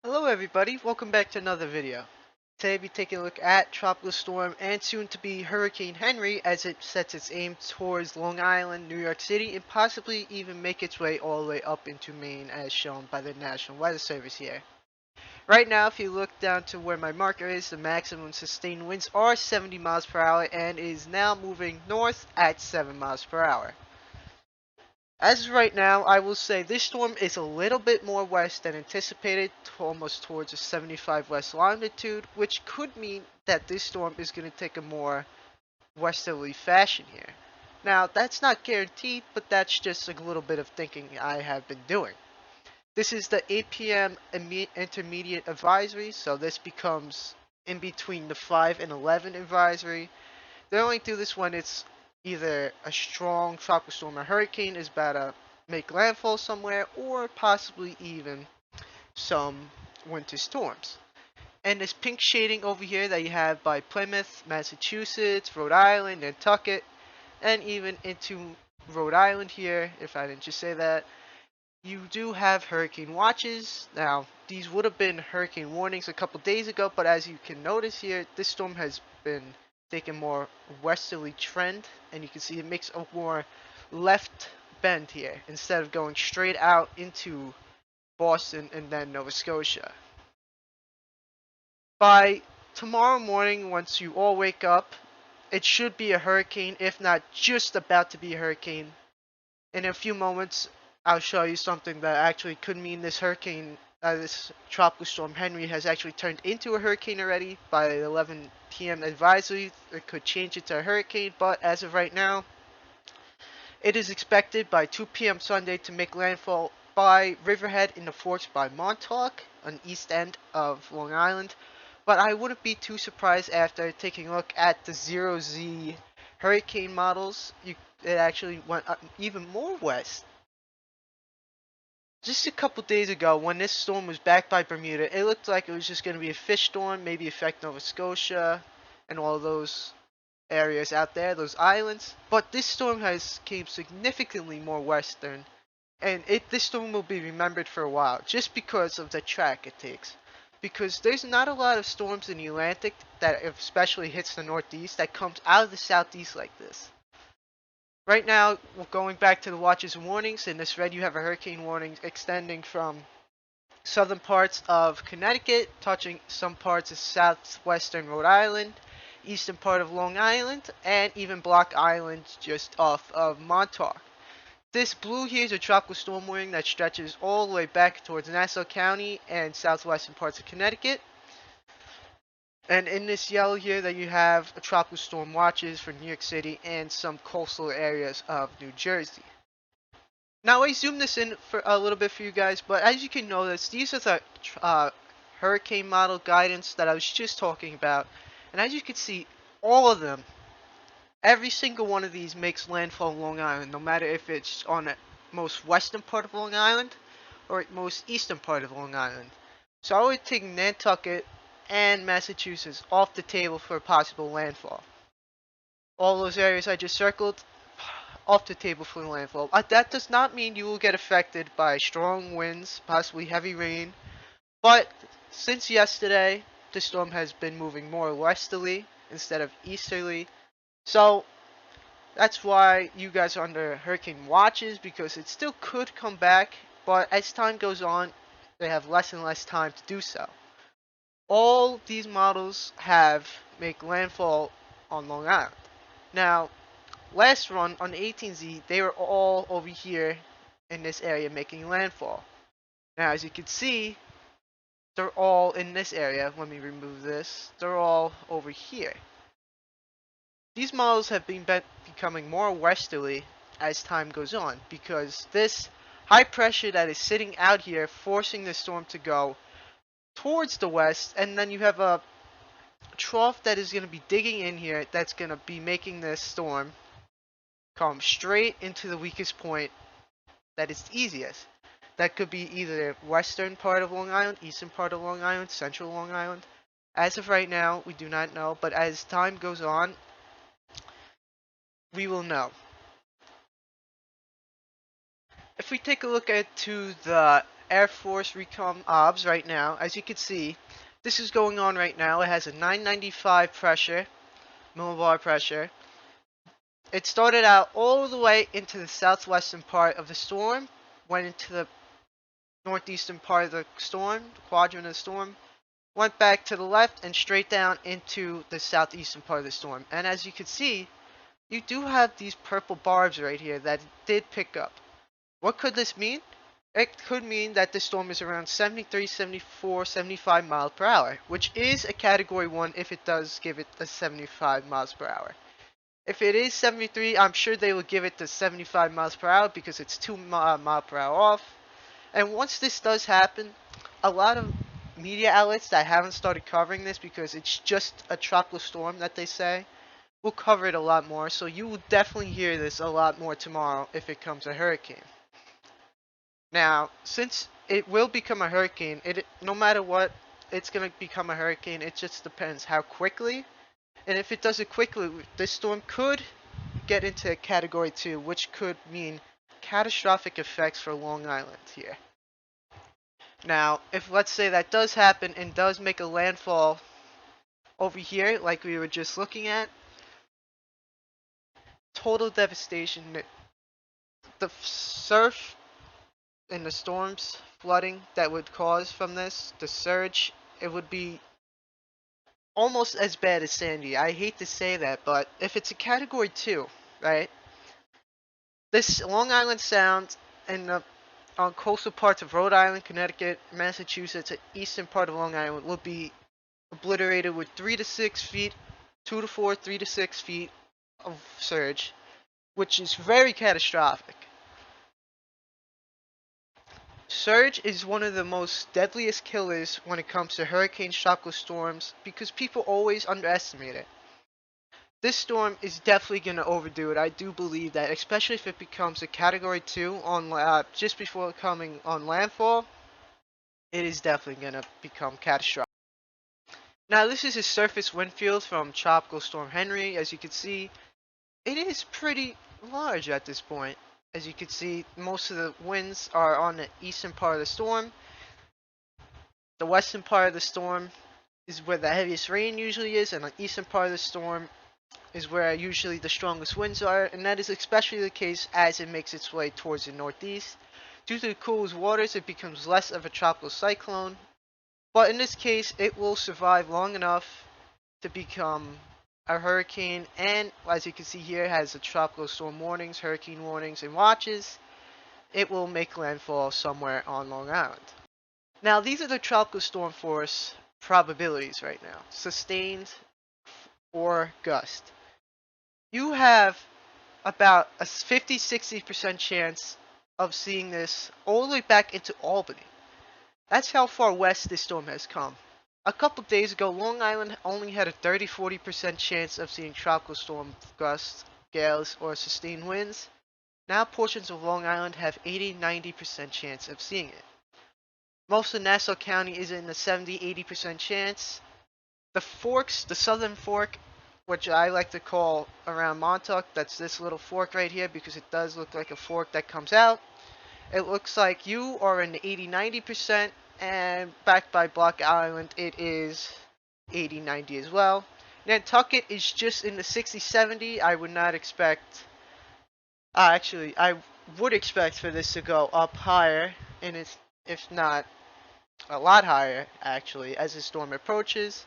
Hello everybody, welcome back to another video. Today we'll be taking a look at Tropical Storm and soon to be Hurricane Henri as it sets its aim towards Long Island, New York City, and possibly even make its way all the way up into Maine as shown by the National Weather Service here. Right now, if you look down to where my marker is, the maximum sustained winds are 70 miles per hour and is now moving north at 7 miles per hour. As of right now, I will say this storm is a little bit more west than anticipated, almost towards a 75 west longitude, which could mean that this storm is going to take a more westerly fashion here. Now, that's not guaranteed, but that's just a little bit of thinking I have been doing. This is the 8 p.m. intermediate advisory, so this becomes in between the 5 and 11 advisory. They only do this when it's either a strong tropical storm or hurricane is about to make landfall somewhere, or possibly even some winter storms. And this pink shading over here that you have by Plymouth, Massachusetts, Rhode Island, Nantucket, and even into Rhode Island here, if I didn't just say that, you do have hurricane watches. Now, these would have been hurricane warnings a couple days ago, but as you can notice here, this storm has been taking more westerly trend, and you can see it makes a more left bend here instead of going straight out into Boston and then Nova Scotia. By tomorrow morning, once you all wake up, it should be a hurricane, if not just about to be a hurricane. In a few moments, I'll show you something that actually could mean this tropical storm Henri has actually turned into a hurricane already. By 11 p.m. advisory, it could change it to a hurricane, but as of right now, it is expected by 2 p.m. Sunday to make landfall by Riverhead in the Forks by Montauk on the east end of Long Island. But I wouldn't be too surprised after taking a look at the 0Z hurricane models. It actually went even more west. Just a couple days ago, when this storm was backed by Bermuda, it looked like it was just going to be a fish storm, maybe affect Nova Scotia and all those areas out there, those islands. But this storm has came significantly more western, and this storm will be remembered for a while, just because of the track it takes. Because there's not a lot of storms in the Atlantic that especially hits the Northeast that comes out of the Southeast like this. Right now, we're going back to the watches and warnings. In this red, you have a hurricane warning extending from southern parts of Connecticut, touching some parts of southwestern Rhode Island, eastern part of Long Island, and even Block Island just off of Montauk. This blue here is a tropical storm warning that stretches all the way back towards Nassau County and southwestern parts of Connecticut. And in this yellow here that you have a tropical storm watches for New York City and some coastal areas of New Jersey. Now I zoomed this in for a little bit for you guys, but as you can notice, these are the hurricane model guidance that I was just talking about. And as you can see, all of them, every single one of these makes landfall on Long Island, no matter if it's on the most western part of Long Island or most eastern part of Long Island. So I would take Nantucket and Massachusetts off the table for possible landfall. All those areas I just circled, off the table for landfall. That does not mean you will get affected by strong winds, possibly heavy rain, but since yesterday, the storm has been moving more westerly instead of easterly. So that's why you guys are under hurricane watches, because it still could come back, but as time goes on, they have less and less time to do so. All these models make landfall on Long Island. Now, last run on the 18Z, they were all over here in this area making landfall. Now, as you can see, they're all in this area. Let me remove this. They're all over here. These models have been becoming more westerly as time goes on, because this high pressure that is sitting out here forcing the storm to go towards the west, and then you have a trough that is going to be digging in here that's going to be making this storm come straight into the weakest point that is easiest. That could be either western part of Long Island, eastern part of Long Island, central Long Island. As of right now, we do not know, but as time goes on, we will know. If we take a look at the Air Force Recon OBS right now. As you can see, this is going on right now. It has a 995 pressure, millibar pressure. It started out all the way into the southwestern part of the storm, went into the northeastern part of the storm, the quadrant of the storm, went back to the left and straight down into the southeastern part of the storm. And as you can see, you do have these purple barbs right here that did pick up. What could this mean? It could mean that the storm is around 73, 74, 75 miles per hour, which is a category 1 if it does give it a 75 miles per hour. If it is 73, I'm sure they will give it the 75 miles per hour because it's 2 miles per hour off. And once this does happen, a lot of media outlets that haven't started covering this because it's just a tropical storm that they say, will cover it a lot more. So you will definitely hear this a lot more tomorrow if it comes a hurricane. Now, since it will become a hurricane, no matter what, it's going to become a hurricane. It just depends how quickly. And if it does it quickly, this storm could get into category 2, which could mean catastrophic effects for Long Island here. Now, if let's say that does happen and does make a landfall over here, like we were just looking at, total devastation. The surf and the storms, flooding that would cause from this, the surge, it would be almost as bad as Sandy. I hate to say that, but if it's a category 2, right? This Long Island Sound and the on coastal parts of Rhode Island, Connecticut, Massachusetts, and eastern part of Long Island will be obliterated with 3 to 6 feet, 2 to 4, 3 to 6 feet of surge, which is very catastrophic. Surge is one of the most deadliest killers when it comes to hurricanes, tropical storms, because people always underestimate it. This storm is definitely going to overdo it. I do believe that, especially if it becomes a category 2 on just before coming on landfall, it is definitely going to become catastrophic. Now, this is a surface wind field from Tropical Storm Henri. As you can see, it is pretty large at this point. As you can see, most of the winds are on the eastern part of the storm. The western part of the storm is where the heaviest rain usually is, and the eastern part of the storm is where usually the strongest winds are, and that is especially the case as it makes its way towards the northeast. Due to the coolest waters, it becomes less of a tropical cyclone, but in this case, it will survive long enough to become a hurricane, and as you can see here, it has the tropical storm warnings, hurricane warnings, and watches. It will make landfall somewhere on Long Island. Now, these are the tropical storm force probabilities right now, sustained or gust. You have about a 50-60% chance of seeing this all the way back into Albany. That's how far west this storm has come. A couple days ago, Long Island only had a 30-40% chance of seeing tropical storm gusts, gales, or sustained winds. Now portions of Long Island have 80-90% chance of seeing it. Most of Nassau County is in the 70-80% chance. The forks, the southern fork, which I like to call around Montauk, that's this little fork right here because it does look like a fork that comes out. It looks like you are in the 80-90%, and back by Block Island it is 80-90 as well. Nantucket is just in the 60-70. I would not expect, actually I would expect for this to go up higher, and it's, if not a lot higher actually, as the storm approaches.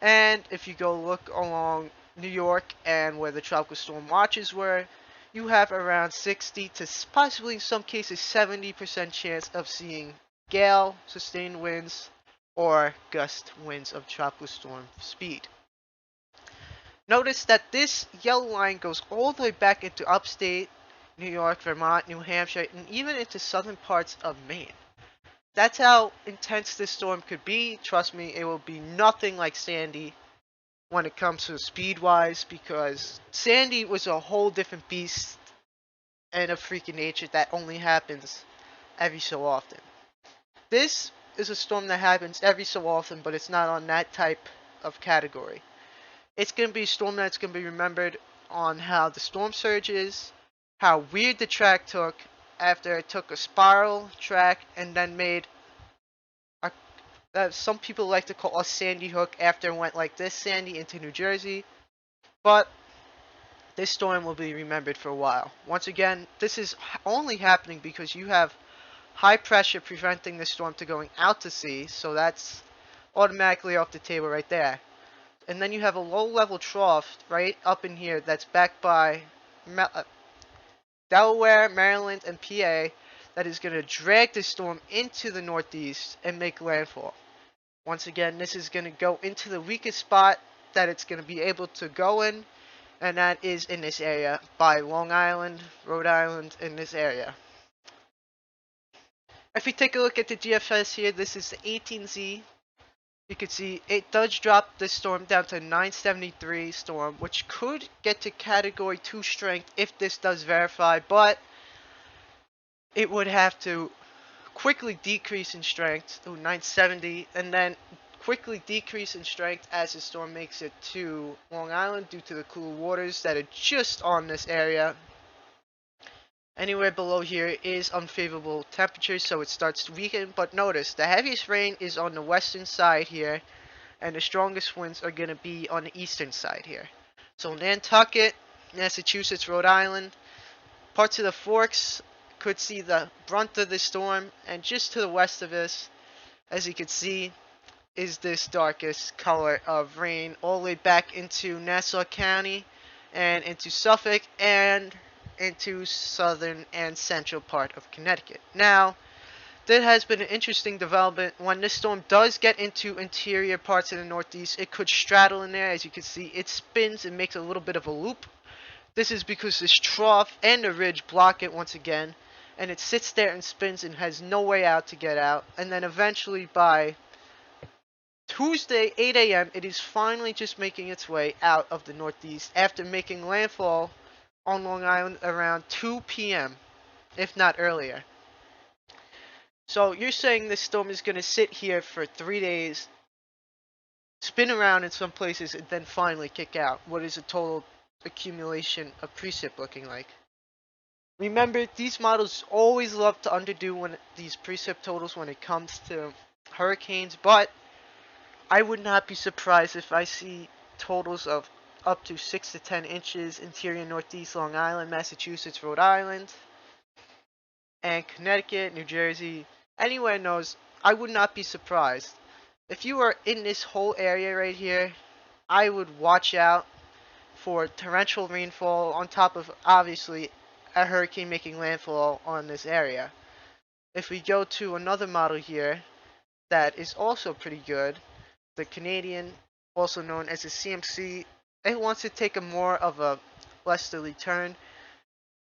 And if you go look along New York and where the tropical storm watches were, you have around 60 to possibly in some cases 70% chance of seeing gale, sustained winds, or gust winds of tropical storm speed. Notice that this yellow line goes all the way back into upstate New York, Vermont, New Hampshire, and even into southern parts of Maine. That's how intense this storm could be. Trust me, it will be nothing like Sandy when it comes to speed-wise, because Sandy was a whole different beast and a freak of nature that only happens every so often. This is a storm that happens every so often, but it's not on that type of category. It's going to be a storm that's going to be remembered on how the storm surge is, how weird the track took, after it took a spiral track and then made a, that some people like to call a sandy hook after it went like this, Sandy, into New Jersey. But this storm will be remembered for a while. Once again, this is only happening because you have high pressure preventing the storm to going out to sea, so that's automatically off the table right there. And then you have a low level trough right up in here that's backed by Delaware, Maryland, and PA that is going to drag the storm into the northeast and make landfall. Once again, this is going to go into the weakest spot that it's going to be able to go in, and that is in this area by Long Island, Rhode Island, in this area. If we take a look at the GFS here, this is the 18Z. You can see it does drop this storm down to 973 storm, which could get to category 2 strength if this does verify, but it would have to quickly decrease in strength to 970 and then quickly decrease in strength as the storm makes it to Long Island due to the cool waters that are just on this area. Anywhere below here is unfavorable temperatures, so it starts to weaken. But notice, the heaviest rain is on the western side here, and the strongest winds are going to be on the eastern side here. So Nantucket, Massachusetts, Rhode Island, parts of the Forks could see the brunt of the storm, and just to the west of this, as you can see, is this darkest color of rain all the way back into Nassau County and into Suffolk and into southern and central part of Connecticut. Now, there has been an interesting development. When this storm does get into interior parts of the northeast, it could straddle in there. As you can see, it spins and makes a little bit of a loop. This is because this trough and the ridge block it once again, and it sits there and spins and has no way out to get out. And then eventually by Tuesday 8 a.m. it is finally just making its way out of the northeast after making landfall on Long Island around 2 p.m. if not earlier. So you're saying this storm is going to sit here for 3 days, spin around in some places, and then finally kick out. What is a total accumulation of precip looking like? Remember, these models always love to underdo these precip totals when it comes to hurricanes, but I would not be surprised if I see totals of up to 6 to 10 inches interior northeast Long Island, Massachusetts, Rhode Island, and Connecticut, New Jersey, anywhere in those. I would not be surprised. If you are in this whole area right here, I would watch out for torrential rainfall on top of obviously a hurricane making landfall on this area. If we go to another model here that is also pretty good, the Canadian, also known as the CMC, it wants to take a more of a westerly turn.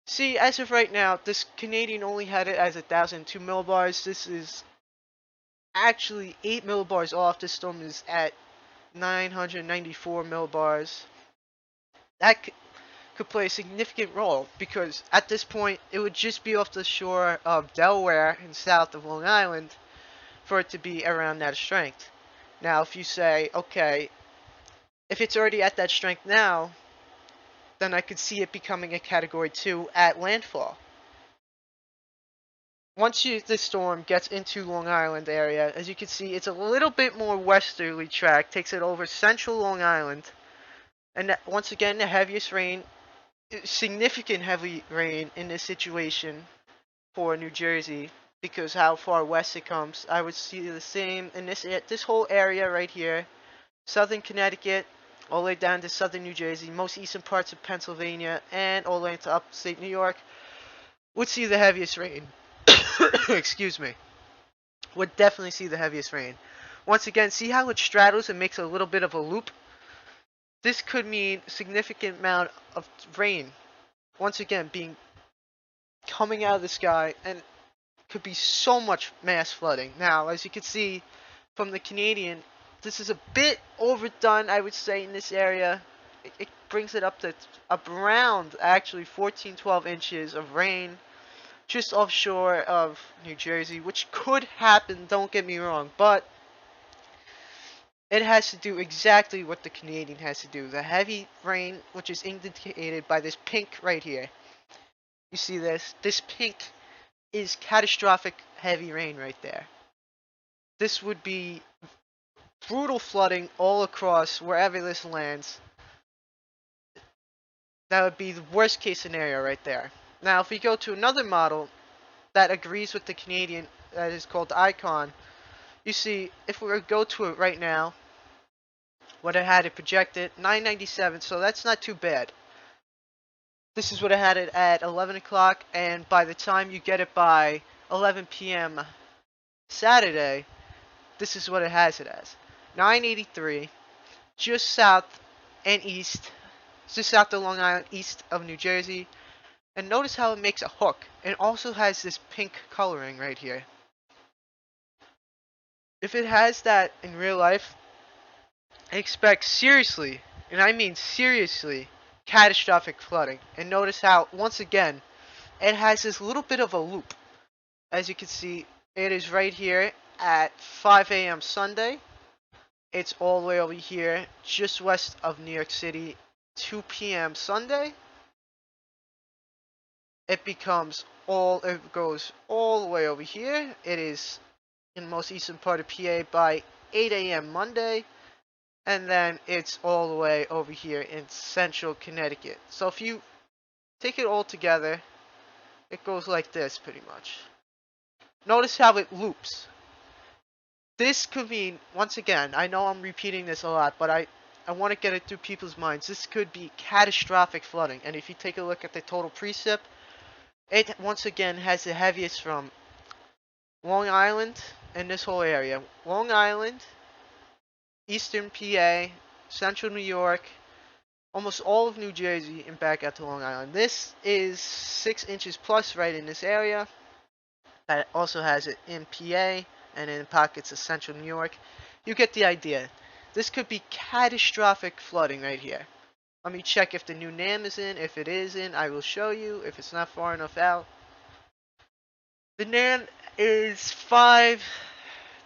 See, as of right now, this Canadian only had it as 1,002 millibars. This is actually 8 millibars off. This storm is at 994 millibars. That could play a significant role because at this point it would just be off the shore of Delaware and south of Long Island for it to be around that strength. Now, if you say, okay, if it's already at that strength now, then I could see it becoming a Category 2 at landfall. Once the storm gets into Long Island area, as you can see, it's a little bit more westerly track, takes it over central Long Island, and once again, the heaviest rain, significant heavy rain in this situation for New Jersey, because how far west it comes. I would see the same in this whole area right here, southern Connecticut, all the way down to southern New Jersey, most eastern parts of Pennsylvania, and all the way into upstate New York, would see the heaviest rain. Excuse me. Would definitely see the heaviest rain. Once again, see how it straddles and makes a little bit of a loop? This could mean significant amount of rain, once again, coming out of the sky, and could be so much mass flooding. Now, as you can see from the Canadian, this is a bit overdone, I would say, in this area. It brings it up to around actually 14-12 inches of rain just offshore of New Jersey, which could happen, don't get me wrong, but it has to do exactly what the Canadian has to do. The heavy rain, which is indicated by this pink right here. You see this? This pink is catastrophic heavy rain right there. This would be brutal flooding all across wherever this lands. That would be the worst case scenario right there. Now, if we go to another model that agrees with the Canadian, that is called the Icon, you see, if we were to go to it right now, what I had it projected, 997, so that's not too bad. This is what I had it at 11 o'clock, and by the time you get it by 11 p.m. Saturday, this is what it has it as. 983, just south and east, just south of Long Island, east of New Jersey. And notice how it makes a hook. It also has this pink coloring right here. If it has that in real life, I expect seriously, and I mean seriously, catastrophic flooding. And notice how, once again, it has this little bit of a loop. As you can see, it is right here at 5 a.m. Sunday. It's all the way over here, just west of New York City, 2 p.m. Sunday. It goes all the way over here. It is in the most eastern part of PA by 8 a.m. Monday. And then it's all the way over here in central Connecticut. So if you take it all together, it goes like this pretty much. Notice how it loops. This could mean, once again, I know I'm repeating this a lot, but I want to get it through people's minds. This could be catastrophic flooding. And if you take a look at the total precip, it once again has the heaviest from Long Island and this whole area. Long Island, eastern PA, central New York, almost all of New Jersey, and back out to Long Island. This is 6 inches plus right in this area. That also has it in PA and in pockets of central New York. You get the idea. This could be catastrophic flooding right here. Let me check if the new NAM is in. If it is in, I will show you. If it's not far enough out. The NAM is 5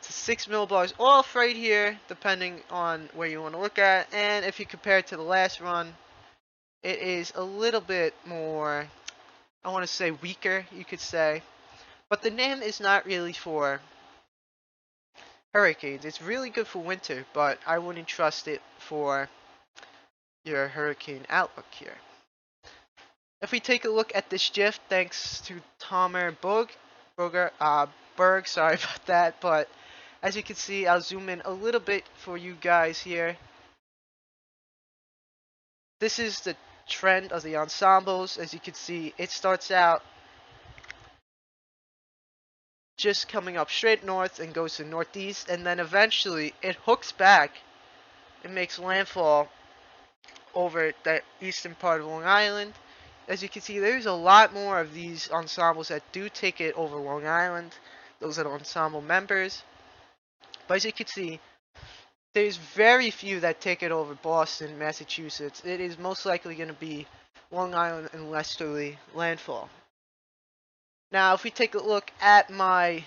to 6 millibars off right here, depending on where you want to look at. And if you compare it to the last run, it is a little bit more, I want to say weaker, you could say. But the NAM is not really for hurricanes. It's really good for winter, but I wouldn't trust it for your hurricane outlook here. If we take a look at this GIF, thanks to Tomer Berg, sorry about that, but as you can see, I'll zoom in a little bit for you guys here. This is the trend of the ensembles. As you can see, it starts out just coming up straight north and goes to northeast, and then eventually it hooks back and makes landfall over the eastern part of Long Island. As you can see, there's a lot more of these ensembles that do take it over Long Island. Those are the ensemble members. But as you can see, there's very few that take it over Boston, Massachusetts. It is most likely going to be Long Island and westerly landfall. Now, if we take a look at my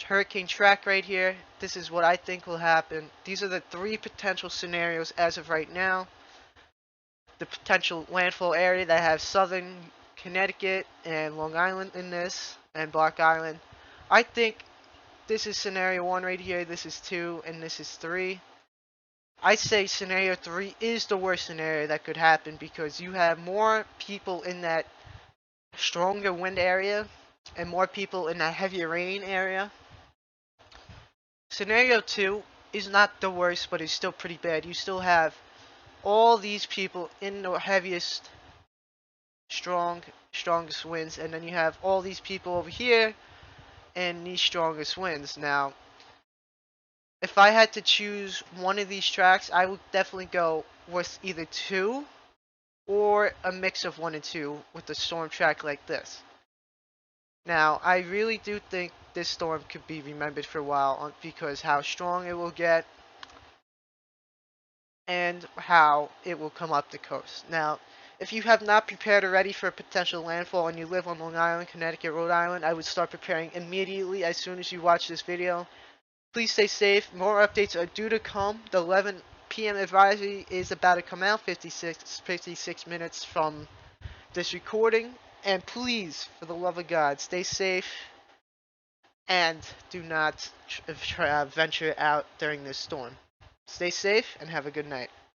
hurricane track right here, this is what I think will happen. These are the 3 potential scenarios as of right now. The potential landfall area that have southern Connecticut and Long Island in this, and Block Island. I think this is scenario 1 right here, this is 2, and this is 3. I say scenario 3 is the worst scenario that could happen because you have more people in that stronger wind area and more people in that heavier rain area. Scenario 2 is not the worst, but it's still pretty bad. You still have all these people in the heaviest, strongest winds, and then you have all these people over here in these strongest winds. Now, if I had to choose one of these tracks, I would definitely go with either 2 or a mix of 1 and 2 with a storm track like this. Now, I really do think this storm could be remembered for a while because how strong it will get and how it will come up the coast. Now, if you have not prepared already for a potential landfall and you live on Long Island, Connecticut, Rhode Island, I would start preparing immediately as soon as you watch this video. Please stay safe. More updates are due to come. The 11 p.m. advisory is about to come out 56 minutes from this recording. And please, for the love of God, stay safe and do not venture out during this storm. Stay safe and have a good night.